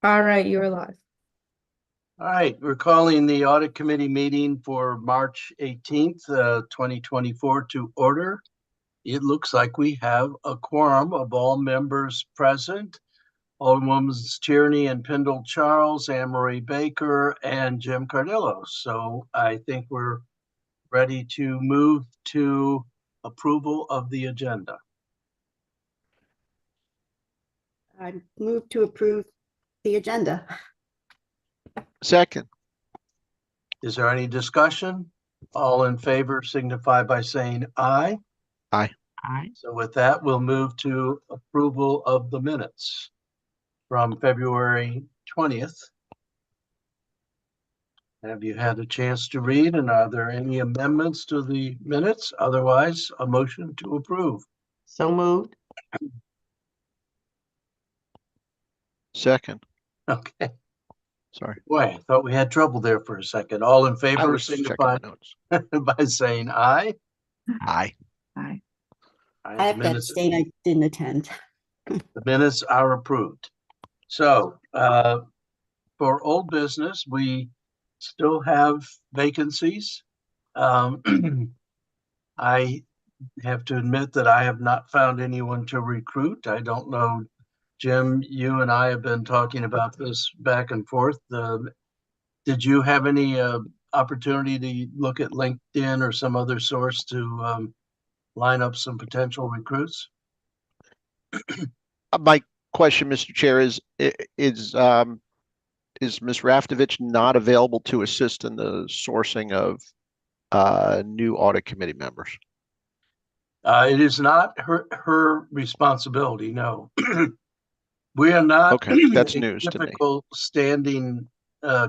All right, you're live. All right, we're calling the Audit Committee meeting for March 18th, 2024 to order. It looks like we have a quorum of all members present. Alderwoman Tierney and Pendle Charles, Anne Marie Baker, and Jim Cardillo. So I think we're ready to move to approval of the agenda. I move to approve the agenda. Second. Is there any discussion? All in favor signify by saying aye. Aye. Aye. So with that, we'll move to approval of the minutes from February 20th. Have you had a chance to read, and are there any amendments to the minutes? Otherwise, a motion to approve. So moved. Second. Okay. Sorry. Boy, I thought we had trouble there for a second. All in I favor was checking signify my notes. by saying aye. Aye. Aye. I have to abstain. I didn't attend. The minutes are approved. So for old business, we still have vacancies. I have to admit that I have not found anyone to recruit. I don't know, Jim, you and I have been talking about this back and forth. Did you have any opportunity to look at LinkedIn or some other source to line up some potential recruits? My question, Mr. Chair, is Ms. Raftovich not available to assist in the sourcing of new audit committee members? It is not her responsibility, no. We are not Okay, that's news to me. typical standing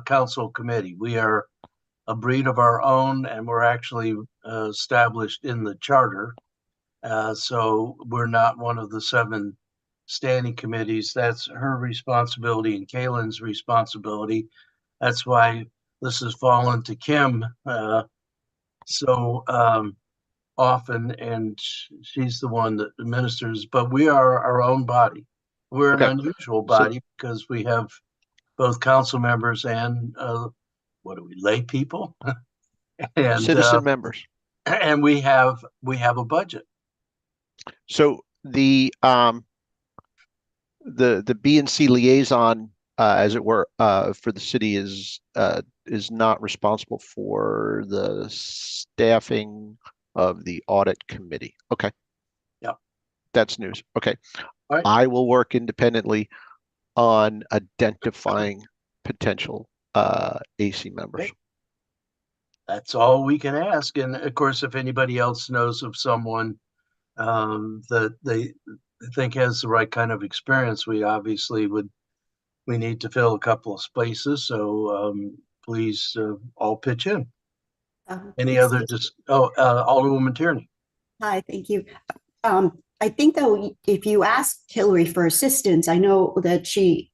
council committee. We are a breed of our own, and we're actually established in the charter. So we're not one of the 7 standing committees. That's her responsibility and Kaylin's responsibility. That's why this has fallen to Kim so often, and she's the one that administers, but we are our own body. We're an unusual body because we have both council members and what are we, lay people? And citizen members. And we have a budget. So the B and C liaison, as it were, for the city is not responsible for the staffing of the audit committee. Okay. Yeah. That's news. Okay. All right. I will work independently on identifying potential AC members. Okay. That's all we can ask. And of course, if anybody else knows of someone that they think has the right kind of experience, we obviously we need to fill a couple of spaces. So please all pitch in. Any other Alderwoman Tierney. Hi, thank you. I think though, if you ask Hillary for assistance, I know that she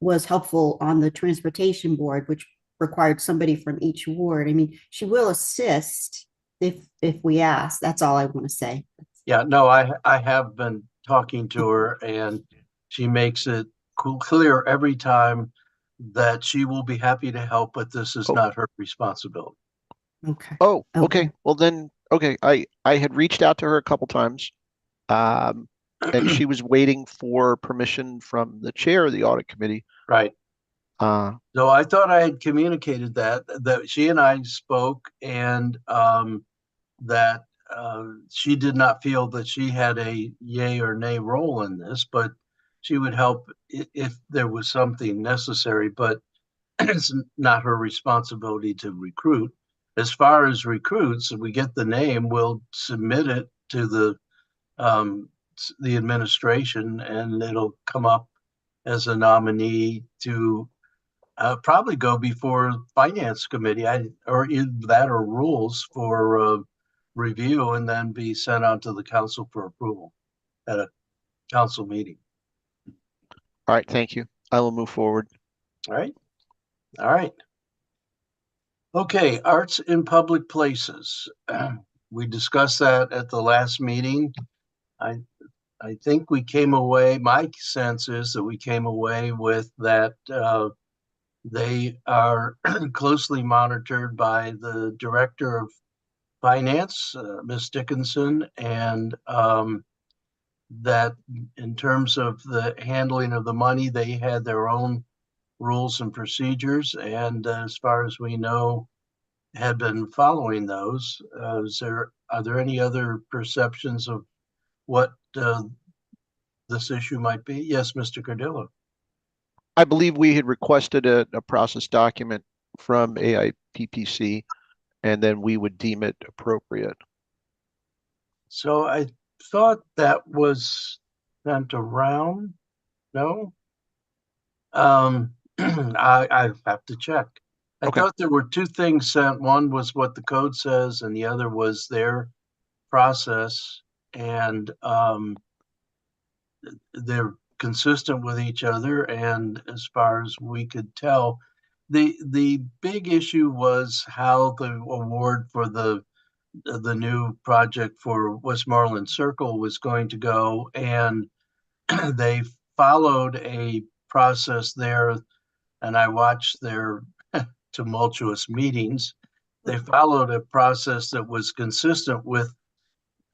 was helpful on the transportation board, which required somebody from each ward. I mean, she will assist if we ask. That's all I want to say. Yeah, no, I have been talking to her, and she makes it clear every time that she will be happy to help, but this is not her responsibility. Okay. Oh, okay. Well then, okay. I had reached out to her a couple times, and she was waiting for permission from the chair of the audit committee. Right. So I thought I had communicated that she and I spoke, and that she did not feel that she had a yay or nay role in this, but she would help if there was something necessary, but it's not her responsibility to recruit. As far as recruits, if we get the name, we'll submit it to the administration, and it'll come up as a nominee to probably go before finance committee, or rules for review, and then be sent out to the council for approval at a council meeting. All right, thank you. I will move forward. All right. All right. Okay, arts in public places. We discussed that at the last meeting. I I think we came away, my sense is that we came away with that they are closely monitored by the Director of Finance, Ms. Dickinson, and that in terms of the handling of the money, they had their own rules and procedures, and as far as we know, had been following those. Are there any other perceptions of what this issue might be? Yes, Mr. Cardillo. I believe we had requested a process document from AIPPC, and then we would deem it appropriate. So I thought that was sent around. No? I have to check. I Okay. thought there were two things sent. One was what the code says, and the other was their process. And they're consistent with each other. And as far as we could tell, the big issue was how the award for the new project for Westmoreland Circle was going to go, and they followed a process there, and I watched their tumultuous meetings. They followed a process that was consistent with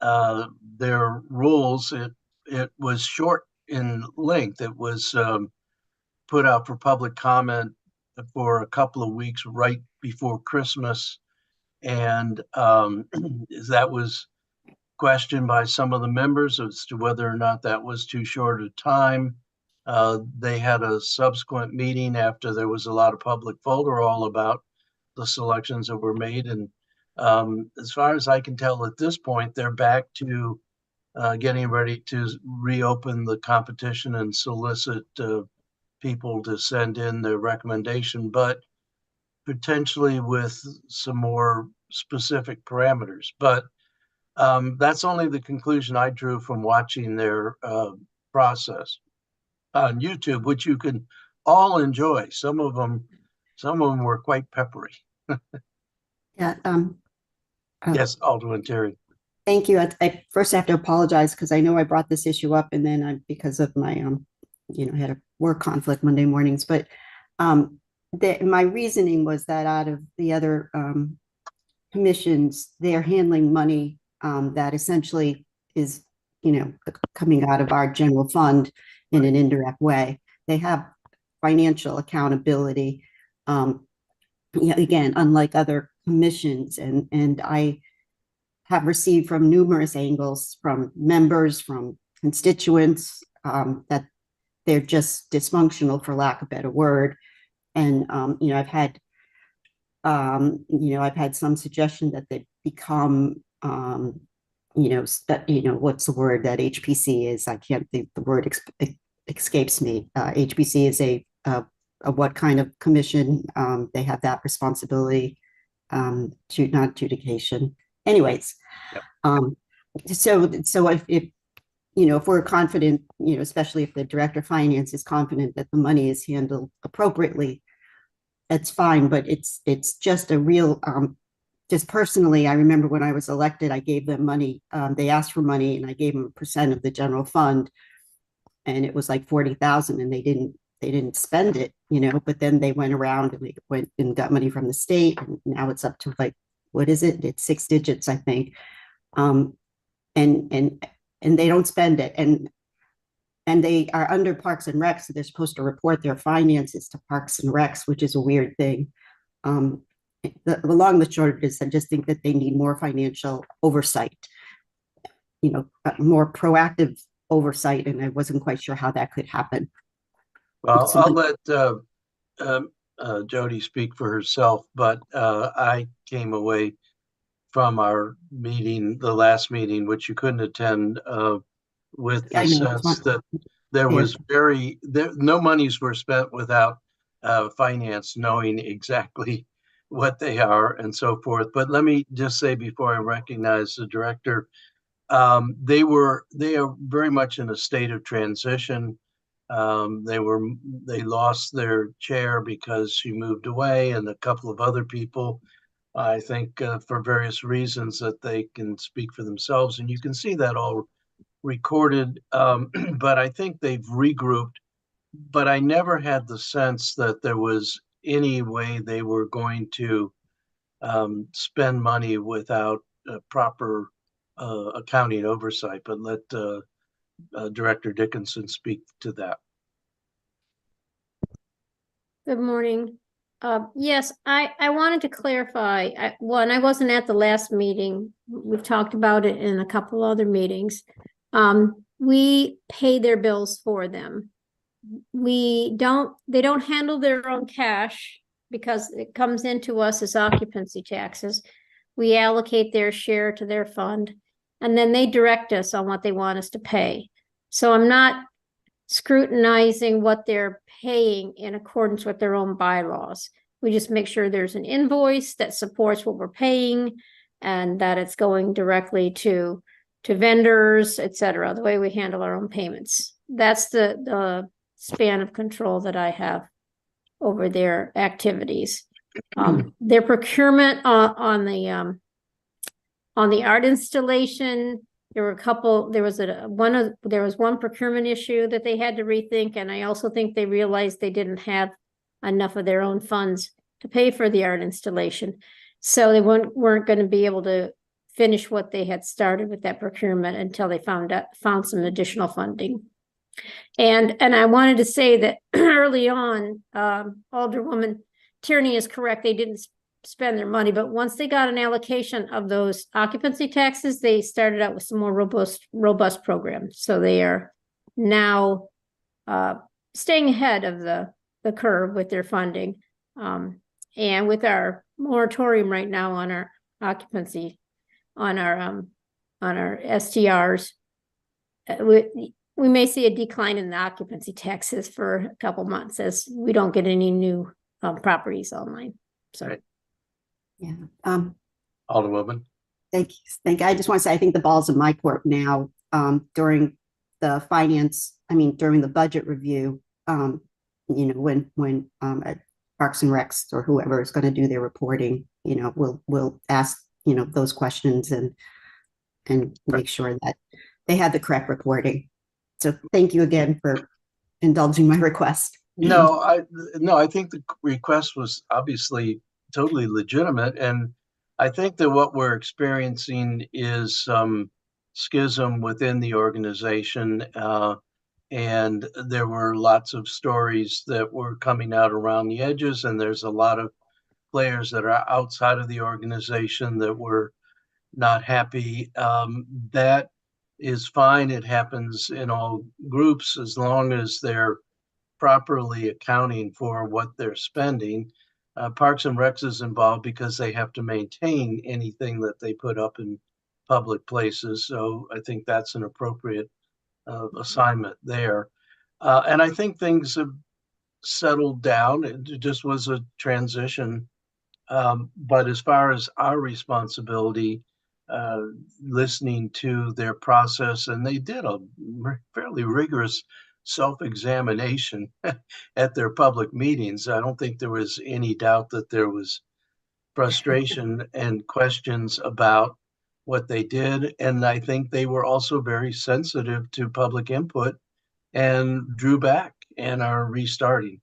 their rules. It was short in length. It was put out for public comment for a couple of weeks right before Christmas, and that was questioned by some of the members as to whether or not that was too short a time. They had a subsequent meeting after there was a lot of public folderol about the selections that were made. And as far as I can tell at this point, they're back to getting ready to reopen the competition and solicit people to send in their recommendation, but potentially with some more specific parameters. But that's only the conclusion I drew from watching their process on YouTube, which you can all enjoy. Some of them were quite peppery. Yeah, Yes, Alderman Terry. thank you. I first have to apologize because I know I brought this issue up, and then because of my I had a work conflict Monday mornings, but my reasoning was that out of the other commissions, they're handling money that essentially is, coming out of our general fund in an indirect way. They have financial accountability. Again, unlike other commissions, and I have received from numerous angles, from members, from constituents, that they're just dysfunctional, for lack of a better word. And I've had some suggestion that they become what's the word that HPC is? I can't think the word escapes me. HPC is a what kind of commission? They have that responsibility, to not adjudication. Anyways, Yep. So if we're confident, especially if the director of finance is confident that the money is handled appropriately, that's fine. But it's just a real, just personally, I remember when I was elected, I gave them money. They asked for money, and I gave them 1% of the general fund, and it was like 40,000, and they didn't spend it, but then they went around and they went and got money from the state, and now it's up to like, what is it? It's 6 digits, I think. And they don't spend it. And they are under Parks and Recs, so they're supposed to report their finances to Parks and Recs, which is a weird thing. The long and short is, I just think that they need more financial oversight, more proactive oversight, and I wasn't quite sure how that could happen. Well, I'll let Jody speak for herself, but I came away from our meeting, the last meeting, which you couldn't attend, with the sense that there was no monies were spent without finance knowing exactly what they are and so forth. But let me just say, before I recognize the director, they are very much in a state of transition. They lost their chair because she moved away, and a couple of other people, I think, for various reasons that they can speak for themselves. And you can see that all recorded, but I think they've regrouped. But I never had the sense that there was any way they were going to spend money without proper accounting oversight. But let Director Dickinson speak to that. Good morning. Yes, I wanted to clarify. One, I wasn't at the last meeting. We've talked about it in a couple other meetings. We pay their bills for them. They don't handle their own cash because it comes into us as occupancy taxes. We allocate their share to their fund, and then they direct us on what they want us to pay. So I'm not scrutinizing what they're paying in accordance with their own bylaws. We just make sure there's an invoice that supports what we're paying and that it's going directly to vendors, et cetera, the way we handle our own payments. That's the span of control that I have over their activities. Their procurement on the art installation, there was one procurement issue that they had to rethink, and I also think they realized they didn't have enough of their own funds to pay for the art installation. So they weren't going to be able to finish what they had started with that procurement until they found some additional funding. And I wanted to say that early on, Alderwoman Tierney is correct. They didn't spend their money, but once they got an allocation of those occupancy taxes, they started out with some more robust programs. So they are now staying ahead of the curve with their funding. And with our moratorium right now on our occupancy, on our STRs, we may see a decline in the occupancy taxes for a couple months as we don't get any new properties online. So. Right. Yeah. Alderwoman. Thank you. I just want to say, I think the ball's in my court now. During the during the budget review, when at Parks and Recs or whoever is going to do their reporting, we'll ask, those questions and make sure that they have the correct reporting. So thank you again for indulging my request. No, I think the request was obviously totally legitimate. And I think that what we're experiencing is some schism within the organization. And there were lots of stories that were coming out around the edges, and there's a lot of players that are outside of the organization that were not happy. That is fine. It happens in all groups as long as they're properly accounting for what they're spending. Parks and Recs is involved because they have to maintain anything that they put up in public places. So I think that's an appropriate assignment there. And I think things have settled down. It just was a transition. But as far as our responsibility, listening to their process, and they did a fairly rigorous self-examination at their public meetings. I don't think there was any doubt that there was frustration and questions about what they did. And I think they were also very sensitive to public input and drew back and are restarting.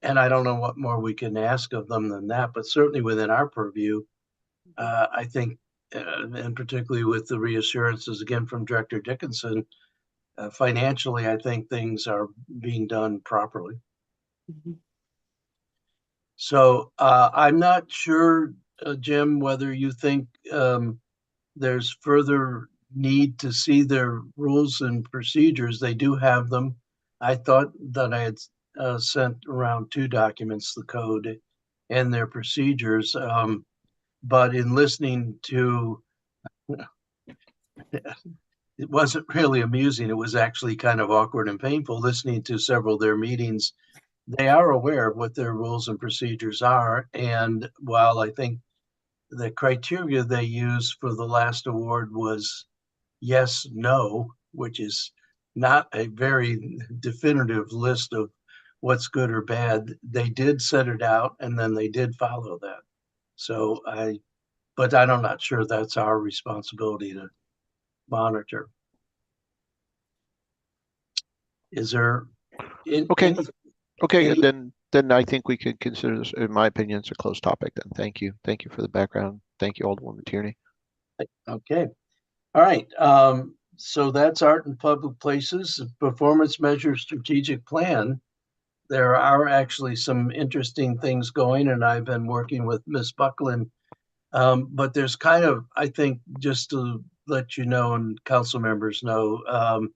And I don't know what more we can ask of them than that, but certainly within our purview, I think, and particularly with the reassurances again from Director Dickinson, financially, I think things are being done properly. Mhm. So I'm not sure, Jim, whether you think there's further need to see their rules and procedures. They do have them. I thought that I had sent around 2 documents, the code and their procedures. But in listening to, it wasn't really amusing. It was actually kind of awkward and painful listening to several of their meetings. They are aware of what their rules and procedures are. And while I think the criteria they used for the last award was yes, no, which is not a very definitive list of what's good or bad, they did set it out and then they did follow that. So but I'm not sure that's our responsibility to monitor. Is there? Okay. any- Okay, any- then I think we could consider this, in my opinion, it's a closed topic then. Thank you. Thank you for the background. Thank you, Alderwoman Tierney. Okay. All right. So that's art in public places, performance measure strategic plan. There are actually some interesting things going, and I've been working with Miss Buckland. But there's kind of, I think, just to let you know and council members know,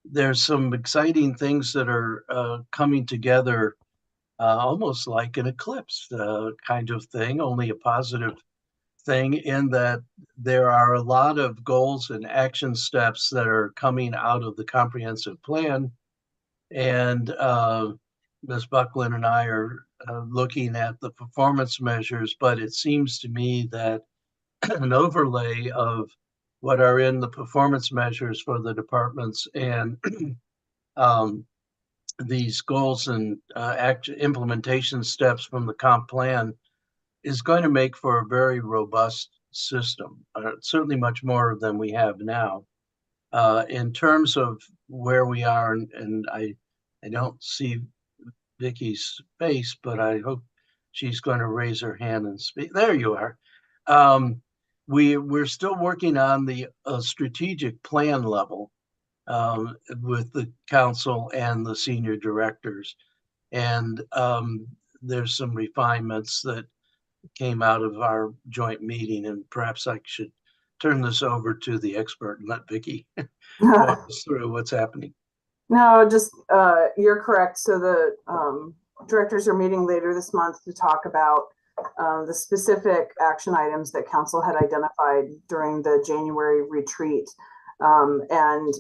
there's some exciting things that are coming together, almost like an eclipse kind of thing, only a positive thing, in that there are a lot of goals and action steps that are coming out of the comprehensive plan. And Ms. Buckland and I are looking at the performance measures, but it seems to me that an overlay of what are in the performance measures for the departments and um, these goals and implementation steps from the comp plan is going to make for a very robust system, certainly much more than we have now. In terms of where we are, and I don't see Vicky's face, but I hope she's going to raise her hand and speak. There you are. We're still working on the strategic plan level with the council and the senior directors. And there's some refinements that came out of our joint meeting, and perhaps I should turn this over to the expert and let Vicky walk us through what's happening. No, just you're correct. So the directors are meeting later this month to talk about the specific action items that council had identified during the January retreat. And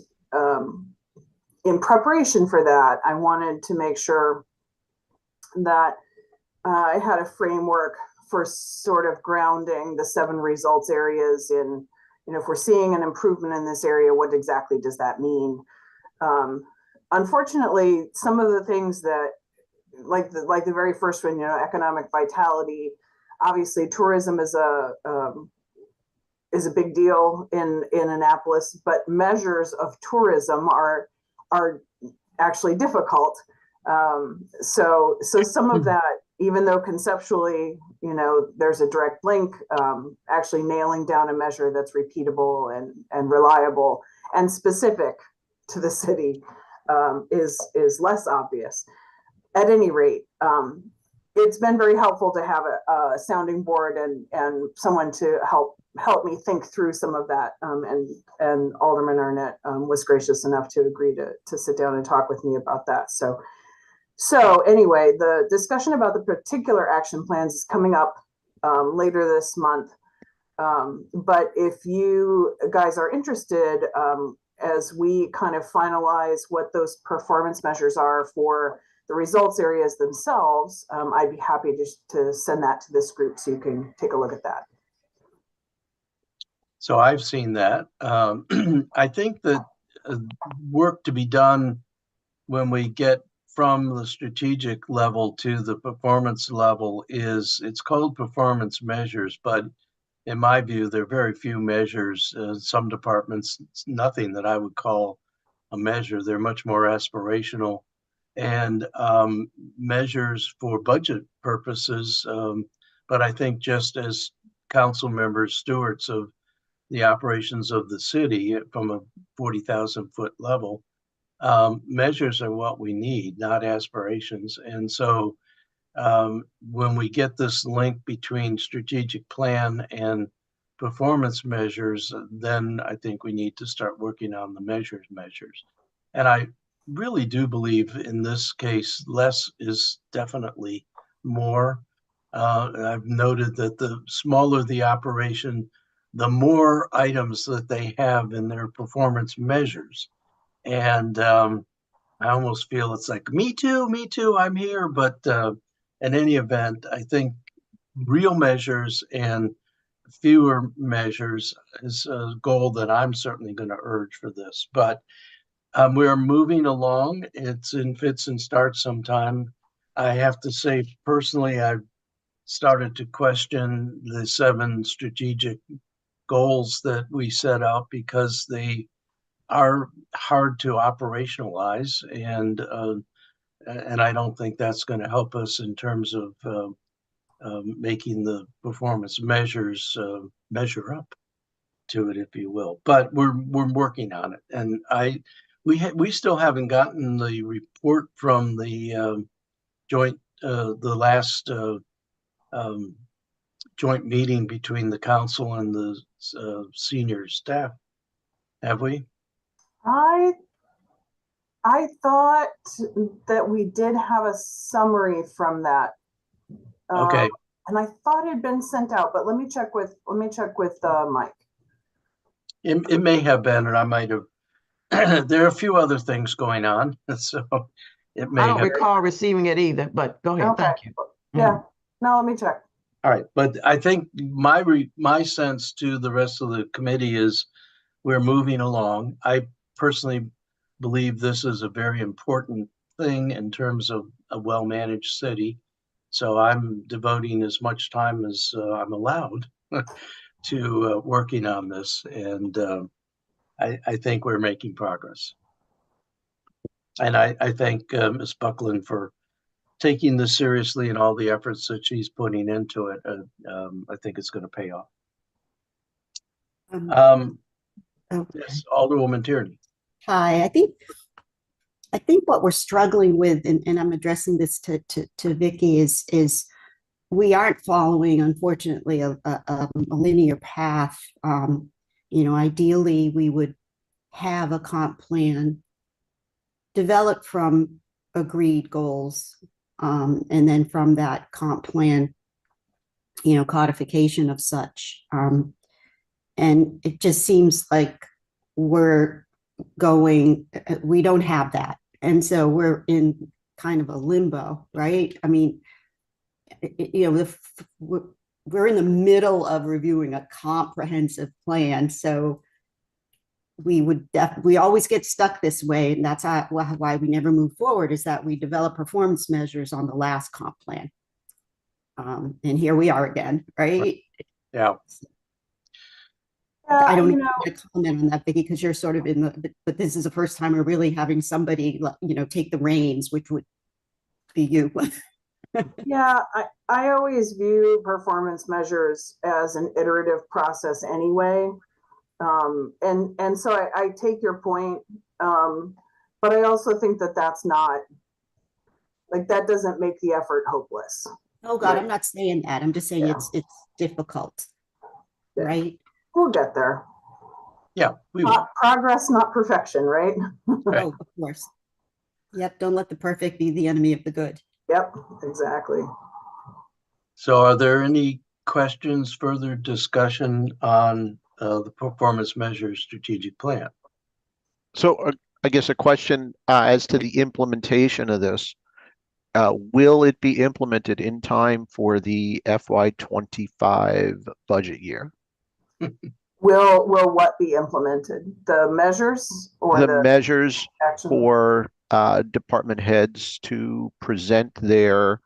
in preparation for that, I wanted to make sure that I had a framework for sort of grounding the 7 results areas in, if we're seeing an improvement in this area, what exactly does that mean? Unfortunately, some of the things that, like the very first one, economic vitality, obviously tourism is a big deal in Annapolis, but measures of tourism are actually difficult. So some of that, even though conceptually, there's a direct link, actually nailing down a measure that's repeatable and reliable and specific to the city is less obvious. At any rate, it's been very helpful to have a sounding board and someone to help me think through some of that. And Alderman Arnett was gracious enough to agree to sit down and talk with me about that. So anyway, the discussion about the particular action plans is coming up later this month. But if you guys are interested, as we kind of finalize what those performance measures are for the results areas themselves, I'd be happy to send that to this group so you can take a look at that. So I've seen that. I think that work to be done when we get from the strategic level to the performance level it's called performance measures, but in my view, there are very few measures. Some departments, it's nothing that I would call a measure. They're much more aspirational and measures for budget purposes. But I think just as council members, stewards of the operations of the city from a 40,000 foot level, measures are what we need, not aspirations. And so when we get this link between strategic plan and performance measures, then I think we need to start working on the measures. And I really do believe in this case, less is definitely more. I've noted that the smaller the operation, the more items that they have in their performance measures. And I almost feel it's like, me too, I'm here. But in any event, I think real measures and fewer measures is a goal that I'm certainly going to urge for this. But we're moving along. It's in fits and starts sometime. I have to say, personally, I've started to question the 7 strategic goals that we set out because they are hard to operationalize, and I don't think that's going to help us in terms of making the performance measures measure up to it, if you will. But we're working on it, and we still haven't gotten the report from the joint the last joint meeting between the council and the senior staff, have we? I thought that we did have a summary from that. Okay. And I thought it had been sent out, but let me check with Mike. It may have been, and I might have. There are a few other things going on, so it may I don't have. recall receiving it either, but go ahead. Okay. Thank you. Yeah. No, let me check. All right, but I think my sense to the rest of the committee is we're moving along. I personally believe this is a very important thing in terms of a well-managed city. So I'm devoting as much time as I'm allowed to working on this, and I think we're making progress. And I thank Ms. Buckland for taking this seriously and all the efforts that she's putting into it. I think it's going to pay off. Yes, Alderwoman Tierney. Hi, I think what we're struggling with, and I'm addressing this to Vicky, is we aren't following, unfortunately, a linear path. Ideally, we would have a comp plan developed from agreed goals, and then from that comp plan, codification of such. And it just seems like we don't have that. And so we're in kind of a limbo, right? I mean, we're in the middle of reviewing a comprehensive plan. So we always get stuck this way. And that's why we never move forward, is that we develop performance measures on the last comp plan. And here we are again, right? Yeah. I don't know to comment on that, Vicky, because you're sort of but this is the first time we're really having somebody, take the reins, which would be you. Yeah, I always view performance measures as an iterative process anyway. And so I take your point, but I also think that that's not, like, that doesn't make the effort hopeless. Oh God, right? I'm not saying that. I'm just saying it's difficult, right? We'll get there. Yeah, we will. Progress, not perfection, right? Oh, of course. Yep, don't let the perfect be the enemy of the good. Yep, exactly. So are there any questions, further discussion on the performance measures strategic plan? So I guess a question as to the implementation of this. Will it be implemented in time for the FY25 budget year? Will what be implemented? The measures or the measures action? For department heads to present their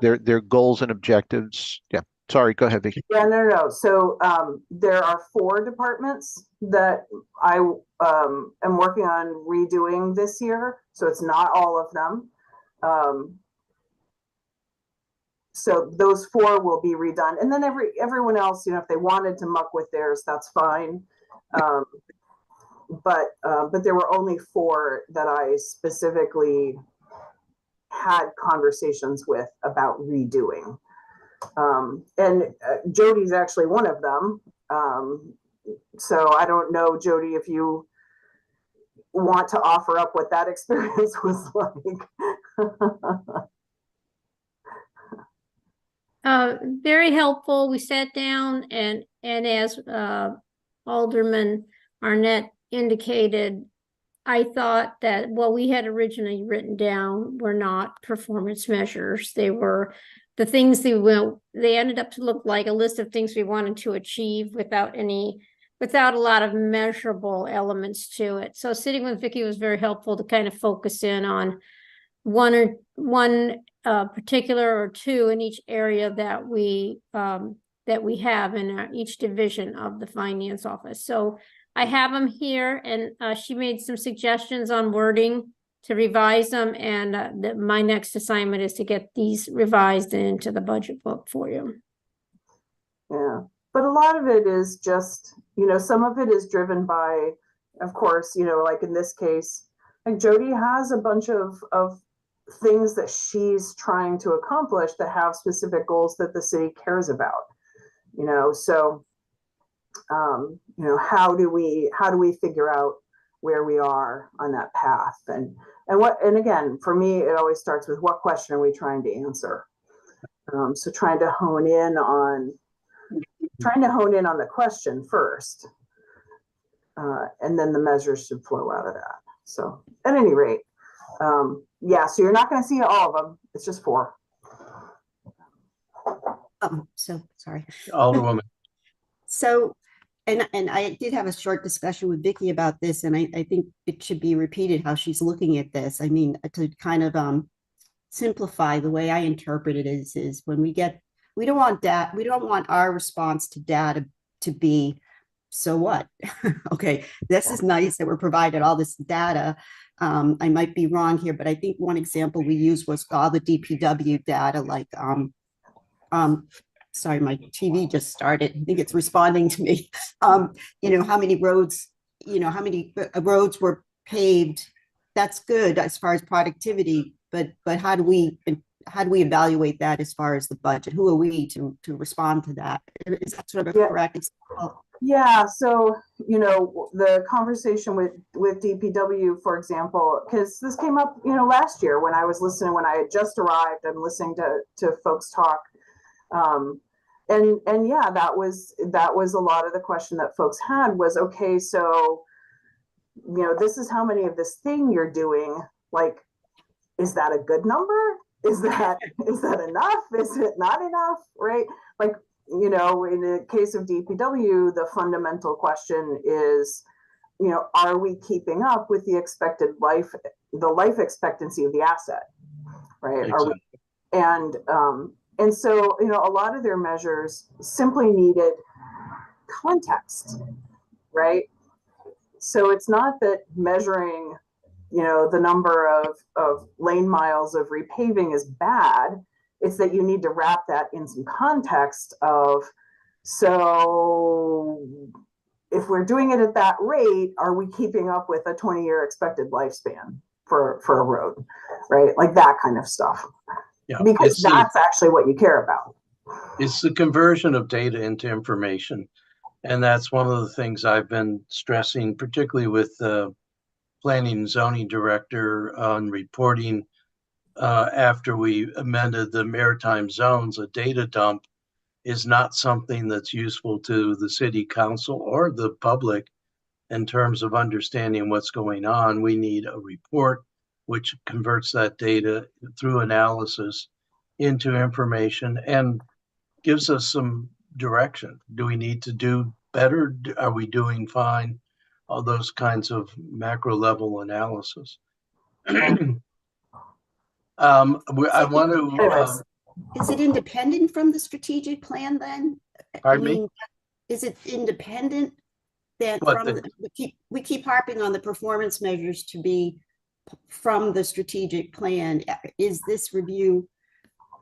their goals and objectives. Yeah. Sorry, go ahead, Vicky. Yeah, no. So there are 4 departments that I am working on redoing this year. So it's not all of them. So those 4 will be redone, and then everyone else, if they wanted to muck with theirs, that's fine. But there were only 4 that I specifically had conversations with about redoing. And Jody's actually one of them. So I don't know, Jody, if you want to offer up what that experience was like. Very helpful. We sat down and as Alderman Arnett indicated, I thought that what we had originally written down were not performance measures. They were the things they ended up to look like a list of things we wanted to achieve without a lot of measurable elements to it. So sitting with Vicky was very helpful to kind of focus in on one particular or 2 in each area that we have in each division of the finance office. So I have them here, and she made some suggestions on wording to revise them, and my next assignment is to get these revised into the budget book for you. Yeah, but a lot of it is just, some of it is driven by, of course, like in this case, like Jody has a bunch of things that she's trying to accomplish that have specific goals that the city cares about, so, how do we figure out where we are on that path? And again, for me, it always starts with what question are we trying to answer? So trying to hone in on the question first, and then the measures should flow out of that. So at any rate, yeah, so you're not going to see all of them. It's just 4. So sorry. Alderwoman. So, and I did have a short discussion with Vicky about this, and I think it should be repeated how she's looking at this. I mean, to kind of simplify, the way I interpret it is when we don't want our response to data to be, so what? Okay, this is nice that we're provided all this data. I might be wrong here, but I think one example we used was all the DPW data, like sorry, my TV just started. I think it's responding to me. How many roads, how many roads were paved. That's good as far as productivity, but how do we evaluate that as far as the budget? Who are we to respond to that? Is that sort of a correct example? Yeah, so the conversation with DPW, for example, because this came up last year when I was listening, when I had just arrived and listening to folks talk, and yeah, that was a lot of the question that folks had was, okay, so this is how many of this thing you're doing, like, is that a good number? Is that enough? Is it not enough? Right? Like, in the case of DPW, the fundamental question is, are we keeping up with the expected life expectancy of the asset? Right? Exactly. And so, a lot of their measures simply needed context, right? So it's not that measuring, the number of lane miles of repaving is bad. It's that you need to wrap that in some context of, so if we're doing it at that rate, are we keeping up with a 20-year expected lifespan for a road, right? Like that kind of stuff. Yeah, because that's actually what you care about. It's the conversion of data into information. And that's one of the things I've been stressing, particularly with the planning and zoning director on reporting after we amended the maritime zones. A data dump is not something that's useful to the city council or the public in terms of understanding what's going on. We need a report which converts that data through analysis into information and gives us some direction. Do we need to do better? Are we doing fine? All those kinds of macro level analysis. I want to. Is it independent from the strategic plan then? Pardon me? Is it independent then from we keep harping on the performance measures to be from the strategic plan? Is this review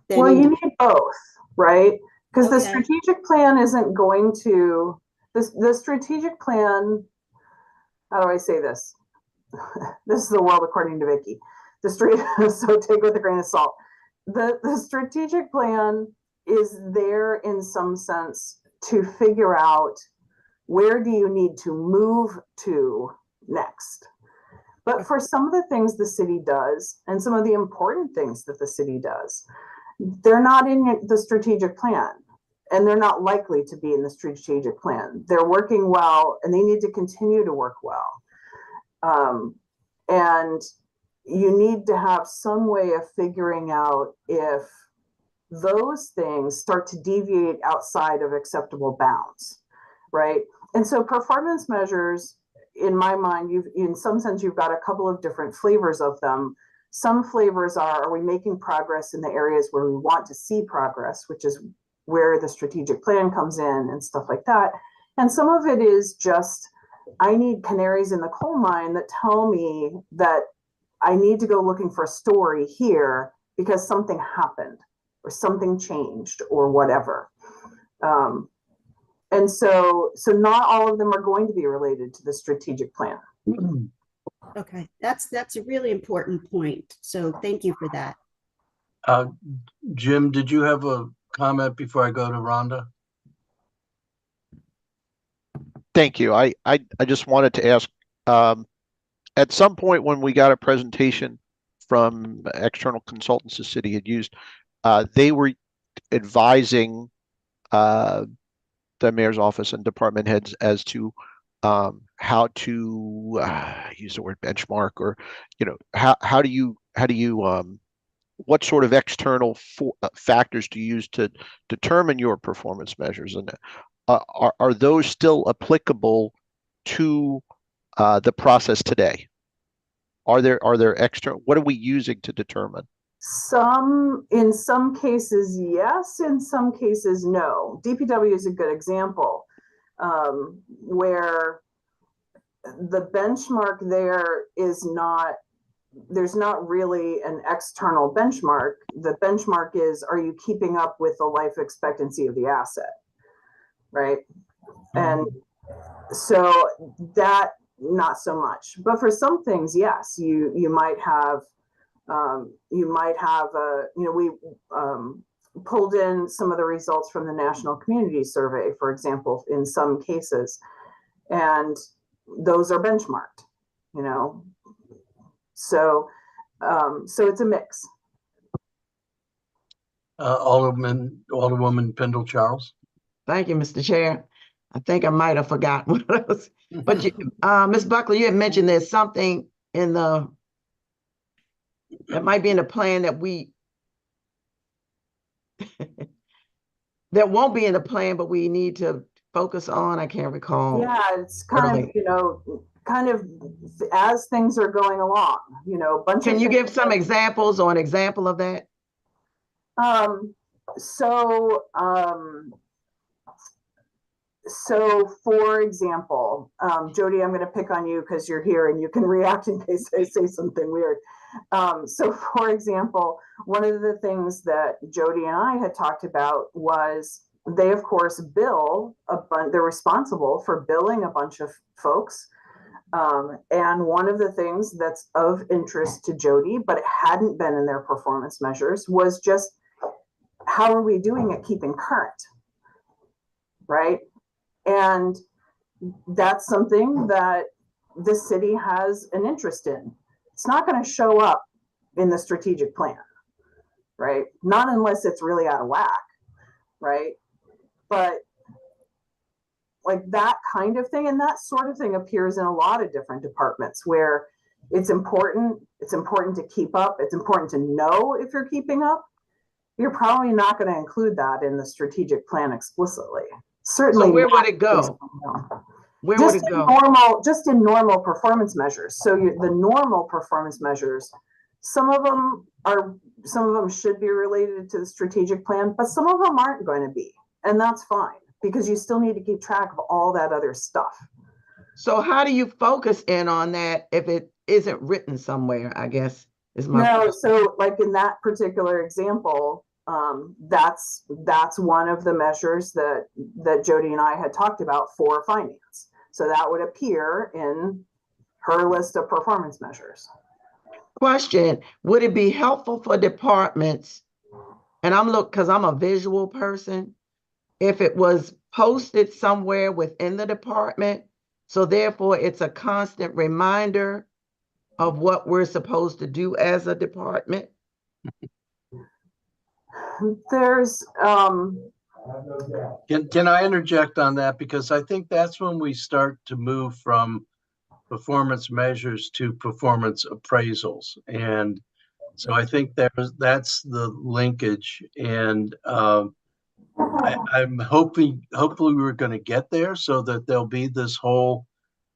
then? Well, you need both, right? Because the strategic plan isn't going to, the strategic plan, how do I say this? This is the world according to Vicky. So take with a grain of salt. The strategic plan is there in some sense to figure out where do you need to move to next. But for some of the things the city does, and some of the important things that the city does, they're not in the strategic plan, and they're not likely to be in the strategic plan. They're working well, and they need to continue to work well. And you need to have some way of figuring out if those things start to deviate outside of acceptable bounds, right? And so performance measures, in my mind, in some sense, you've got a couple of different flavors of them. Some flavors are we making progress in the areas where we want to see progress, which is where the strategic plan comes in and stuff like that. And some of it is just I need canaries in the coal mine that tell me that I need to go looking for a story here because something happened or something changed or whatever. And so not all of them are going to be related to the strategic plan. Okay, that's a really important point. So thank you for that. Jim, did you have a comment before I go to Rhonda? Thank you. I just wanted to ask, at some point when we got a presentation from external consultants the city had used, they were advising the mayor's office and department heads as to how to use the word benchmark, or how do you what sort of external factors do you use to determine your performance measures, and are those still applicable to the process today? Are there external, what are we using to determine? In some cases, yes. In some cases, no. DPW is a good example, where the benchmark there's not really an external benchmark. The benchmark is, are you keeping up with the life expectancy of the asset, right? And so that, not so much. But for some things, yes, you might have we pulled in some of the results from the National Community Survey, for example, in some cases, and those are benchmarked, so it's a mix. Alderwoman Pendle Charles. Thank you, Mr. Chair. I think I might have forgotten what else. But Ms. Buckley, you had mentioned there's something that might be in the plan that that won't be in the plan, but we need to focus on. I can't recall. Yeah, it's kind of as things are going along, Can you give some examples or an example of that? So for example, Jody, I'm going to pick on you because you're here and you can react in case I say something weird. So for example, one of the things that Jody and I had talked about was they, of course, they're responsible for billing a bunch of folks. And one of the things that's of interest to Jody, but it hadn't been in their performance measures, was just how are we doing at keeping current, right? And that's something that the city has an interest in. It's not going to show up in the strategic plan, right? Not unless it's really out of whack, right? But like that kind of thing, and that sort of thing appears in a lot of different departments where it's important to keep up. It's important to know if you're keeping up. You're probably not going to include that in the strategic plan explicitly. Certainly. So where would it go? Where would it go? Just in normal performance measures. So the normal performance measures, some of them should be related to the strategic plan, but some of them aren't going to be, and that's fine because you still need to keep track of all that other stuff. So how do you focus in on that if it isn't written somewhere, I guess is my question. So like in that particular example, that's one of the measures that Jody and I had talked about for finance. So that would appear in her list of performance measures. Question, would it be helpful for departments, and because I'm a visual person, if it was posted somewhere within the department, so therefore it's a constant reminder of what we're supposed to do as a department? There's Can I interject on that? Because I think that's when we start to move from performance measures to performance appraisals. And so I think that's the linkage. And I'm hopefully we're going to get there so that there'll be this whole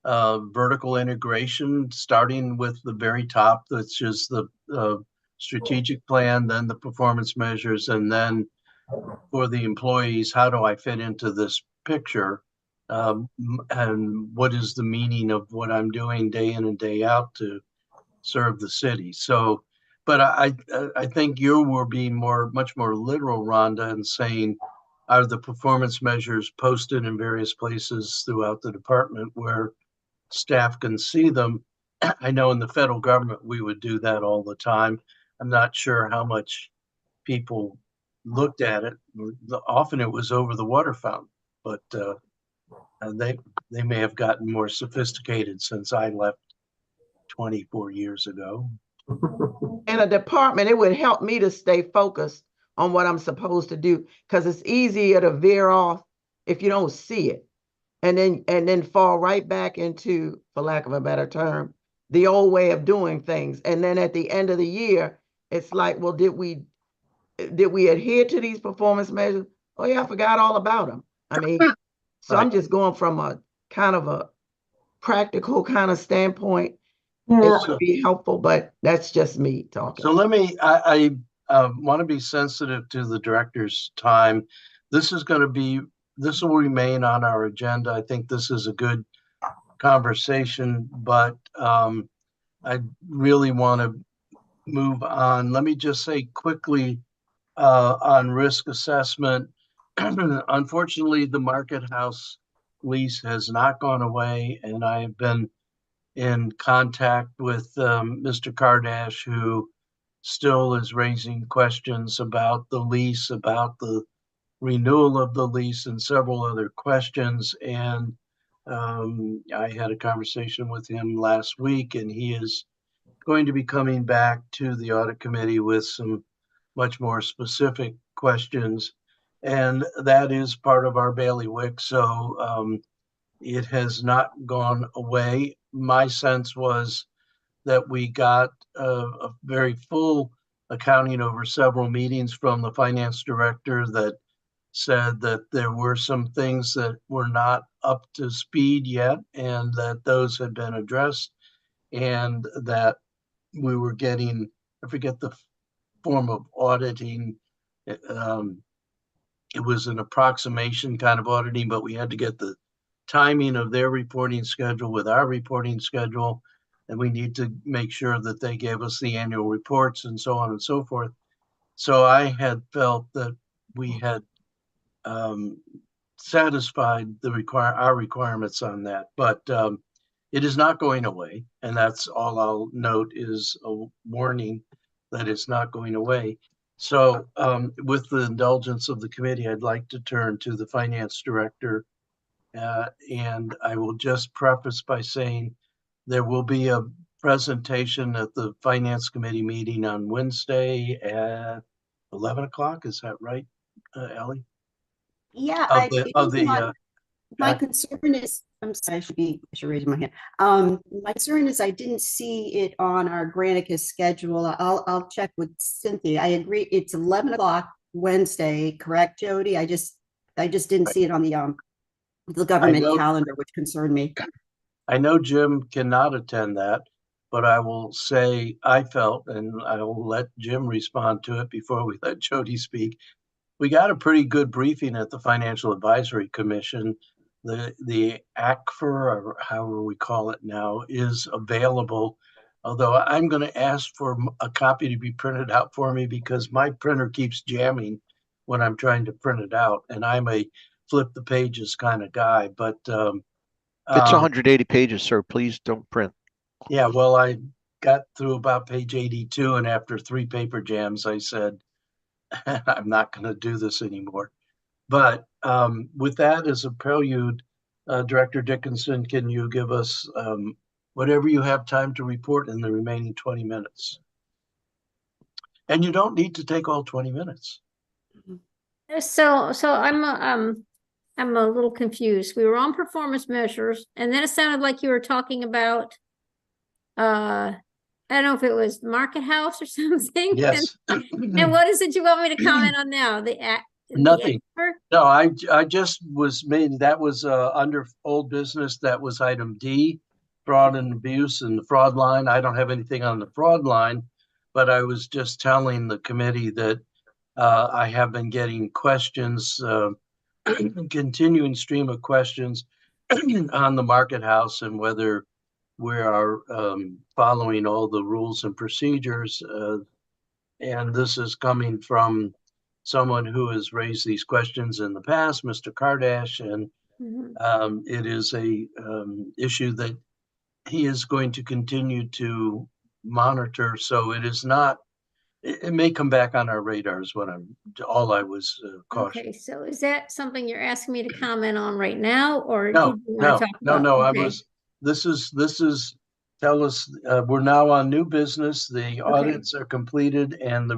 vertical integration, starting with the very top, that's just the strategic plan, then the performance measures, and then for the employees, how do I fit into this picture? and what is the meaning of what I'm doing day in and day out to serve the city. So, but I think you were being much more literal, Rhonda, and saying, are the performance measures posted in various places throughout the department where staff can see them? I know in the federal government, we would do that all the time. I'm not sure how much people looked at it. Often it was over the water fountain, but they may have gotten more sophisticated since I left 24 years ago. In a department, it would help me to stay focused on what I'm supposed to do, because it's easier to veer off if you don't see it, and then fall right back into, for lack of a better term, the old way of doing things. And then at the end of the year, it's like, well, did we adhere to these performance measures? Oh yeah, I forgot all about them. I mean, so I'm just going from a kind of a practical kind of standpoint. It would be helpful, but that's just me talking. So let me, I want to be sensitive to the director's time. This will remain on our agenda. I think this is a good conversation, but I really want to move on. Let me just say quickly on risk assessment. Unfortunately, the Market House lease has not gone away, and I have been in contact with Mr. Kardash, who still is raising questions about the lease, about the renewal of the lease, and several other questions. And I had a conversation with him last week, and he is going to be coming back to the audit committee with some much more specific questions. And that is part of our bailiwick. So it has not gone away. My sense was that we got a very full accounting over several meetings from the finance director that said that there were some things that were not up to speed yet, and that those had been addressed, and that we were getting, I forget the form of auditing. It was an approximation kind of auditing, but we had to get the timing of their reporting schedule with our reporting schedule. And we need to make sure that they gave us the annual reports and so on and so forth. So I had felt that we had satisfied our requirements on that, but it is not going away. And that's all I'll note, is a warning that it's not going away. So with the indulgence of the committee, I'd like to turn to the finance director. And I will just preface by saying there will be a presentation at the finance committee meeting on Wednesday at 11 o'clock. Is that right, Ellie? Yeah, my concern is, I'm sorry, I should raise my hand. My concern is I didn't see it on our Granicus schedule. I'll check with Cynthia. I agree. It's 11 o'clock Wednesday, correct, Jody? I just didn't see it on the government calendar, which concerned me. I know Jim cannot attend that, but I will say I felt, and I will let Jim respond to it before we let Jody speak. We got a pretty good briefing at the Financial Advisory Commission. The ACFR, or however we call it now, is available. Although I'm going to ask for a copy to be printed out for me, because my printer keeps jamming when I'm trying to print it out, and I'm a flip the pages kind of guy. But It's 180 pages, sir. Please don't print. Yeah, well, I got through about page 82, and after 3 paper jams, I said, I'm not going to do this anymore. But with that as a prelude, Director Dickinson, can you give us whatever you have time to report in the remaining 20 minutes? And you don't need to take all 20 minutes. So I'm a little confused. We were on performance measures, and then it sounded like you were talking about, I don't know if it was Market House or something. Yes. And what is it you want me to comment on now? Nothing. No, I just was made, that was under old business. That was item D, fraud and abuse, and the fraud line. I don't have anything on the fraud line, but I was just telling the committee that I have been getting questions continuing stream of questions on the market house and whether we are following all the rules and procedures. And this is coming from someone who has raised these questions in the past, Mr. Kardash, and Mhm. it is a issue that he is going to continue to monitor. So it is not, it may come back on our radar is what all I was cautioning. Okay, so is that something you're asking me to comment on right now, or No, did you want to talk about? no, I Okay, was, this is, tell us, we're now on new business. The audits are completed and the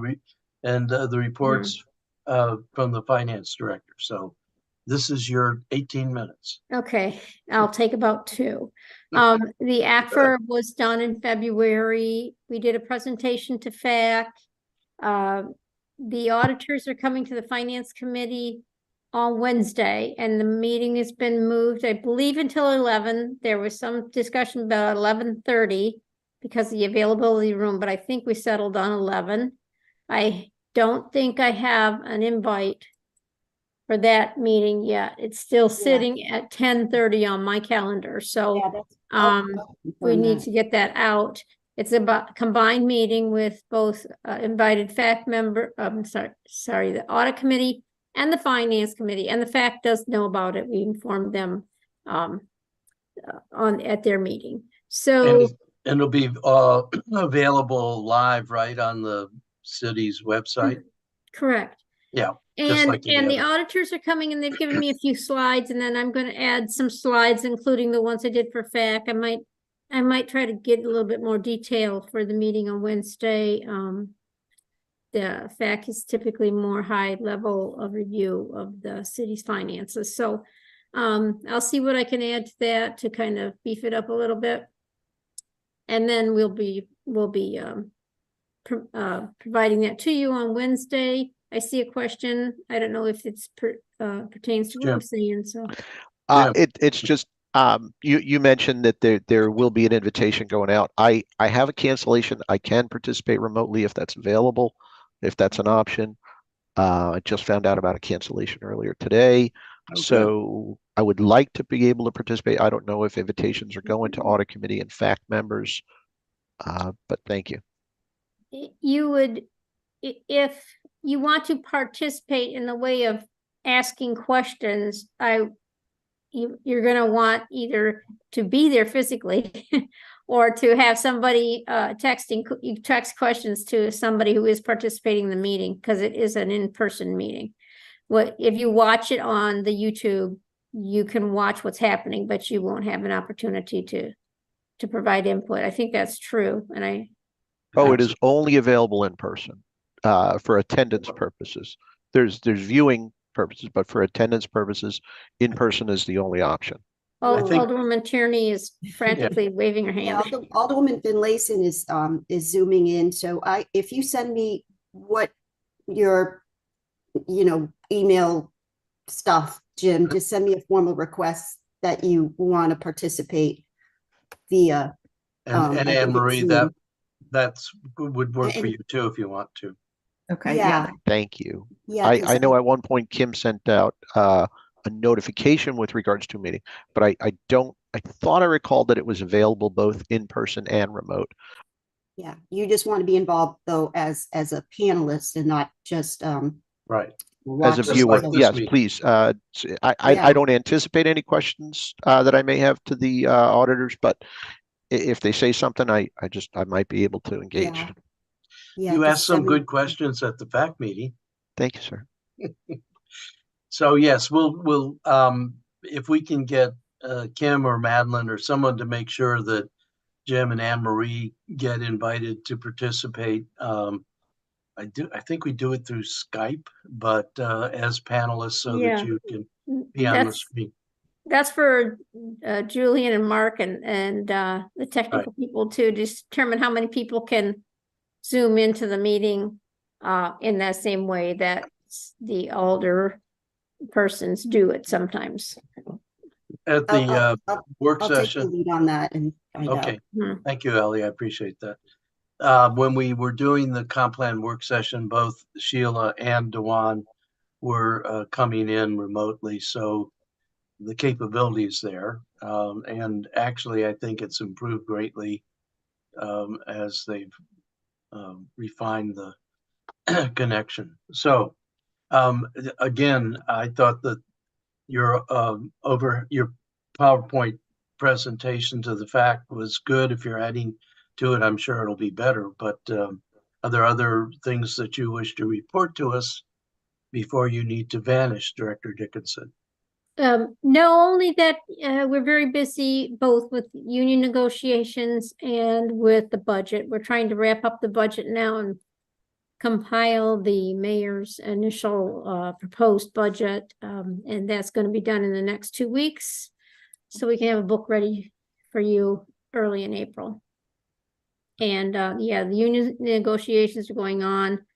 reports from the finance director. So this is your 18 minutes. Okay, I'll take about 2. The ACFR was done in February. We did a presentation to FAC. The auditors are coming to the finance committee on Wednesday, and the meeting has been moved, I believe, until 11. There was some discussion about 11:30 because of the availability of the room, but I think we settled on 11. I don't think I have an invite for that meeting yet. It's still sitting at 10:30 on my calendar, so Yeah, that's. we need to get that out. It's about combined meeting with both invited FAC member, sorry, the audit committee and the finance committee, and the FAC does know about it. We informed them at their meeting. So And it'll be available live, right, on the city's website? correct. Yeah. And like the the other. auditors are coming and they've given me a few slides, and then I'm going to add some slides, including the ones I did for FAC. I might try to get a little bit more detail for the meeting on Wednesday. The FAC is typically more high level of review of the city's finances. So I'll see what I can add to that to kind of beef it up a little bit. And then we'll be providing that to you on Wednesday. I see a question. I don't know if it's pertains to what I'm saying. So it's just you mentioned that there will be an invitation going out. I have a cancellation. I can participate remotely if that's available, if that's an option. I just found out about a cancellation earlier today. Okay. So I would like to be able to participate. I don't know if invitations are going to audit committee and FAC members, but thank you. You would, if you want to participate in the way of asking questions, you're going to want either to be there physically or to have somebody you text questions to somebody who is participating in the meeting, because it is an in-person meeting. If you watch it on the YouTube, you can watch what's happening, but you won't have an opportunity to provide input. I think that's true. And it is only available in person for attendance purposes. There's viewing purposes, but for attendance purposes, in person is the only option. Alderwoman Tierney is frantically waving her hand. Yeah, Alderwoman Finlayson is zooming in. So if you send me what your email stuff, Jim, just send me a formal request that you want to participate via. And Anne Marie, that's would work for you too if you want to. Okay. Yeah. Thank you. Yeah. I know at one point Kim sent out a notification with regards to a meeting, but I thought I recalled that it was available both in person and remote. Yeah, you just want to be involved though as a panelist and not just right. As a viewer, yes, please. I don't anticipate any questions that I may have to the auditors, but if they say something, I might be able to engage. Yeah, you asked some good questions at the FAC meeting. Thank you, sir. So yes, we'll if we can get Kim or Madeline or someone to make sure that Jim and Anne Marie get invited to participate. I think we do it through Skype, but as panelists so that you can be on the screen. That's for Julian and Mark and the technical people to determine how many people can Zoom into the meeting in that same way that the older persons do it sometimes. At the work I'll session. take the lead on that and find okay. out. Thank you, Ellie. I appreciate that. When we were doing the comp plan work session, both Sheila and Dewan were coming in remotely. So the capability is there. And actually, I think it's improved greatly as they've refined the connection. So again, I thought that your your PowerPoint presentation to the fact was good. If you're adding to it, I'm sure it'll be better. But are there other things that you wish to report to us before you need to vanish, Director Dickinson? No, only that we're very busy both with union negotiations and with the budget. We're trying to wrap up the budget now and compile the mayor's initial proposed budget. And that's going to be done in the next 2 weeks. So we can have a book ready for you early in April. And yeah, the union negotiations are going on.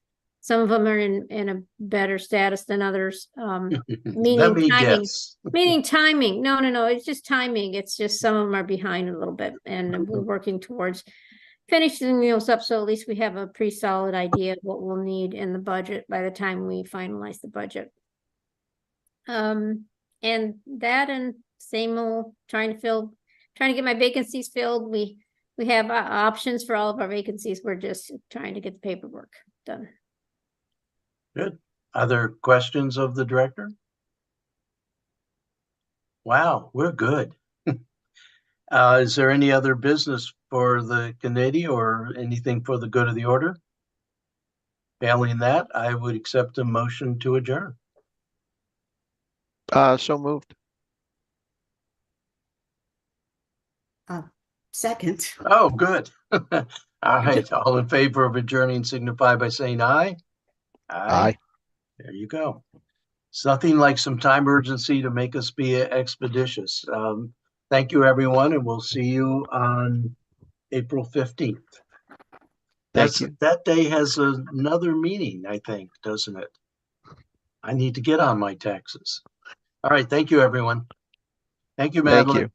Some of them are in a better status than others. Meaning Let me timing. guess. Meaning timing. No. It's just timing. It's just some of them are behind a little bit, and we're working towards finishing those up. So at least we have a pretty solid idea of what we'll need in the budget by the time we finalize the budget. And that, and same old trying to get my vacancies filled. We have options for all of our vacancies. We're just trying to get the paperwork done. Good. Other questions of the director? Wow, we're good. Is there any other business for the committee or anything for the good of the order? Failing that, I would accept a motion to adjourn. So moved. Second. Oh, good. All right, all in favor of adjourning signify by saying aye. Aye. There you go. It's nothing like some time urgency to make us be expeditious. Thank you, everyone, and we'll see you on April 15th. Thank you. That day has another meaning, I think, doesn't it? I need to get on my taxes. All right, thank you, everyone. Thank you, Thank Madeline. you.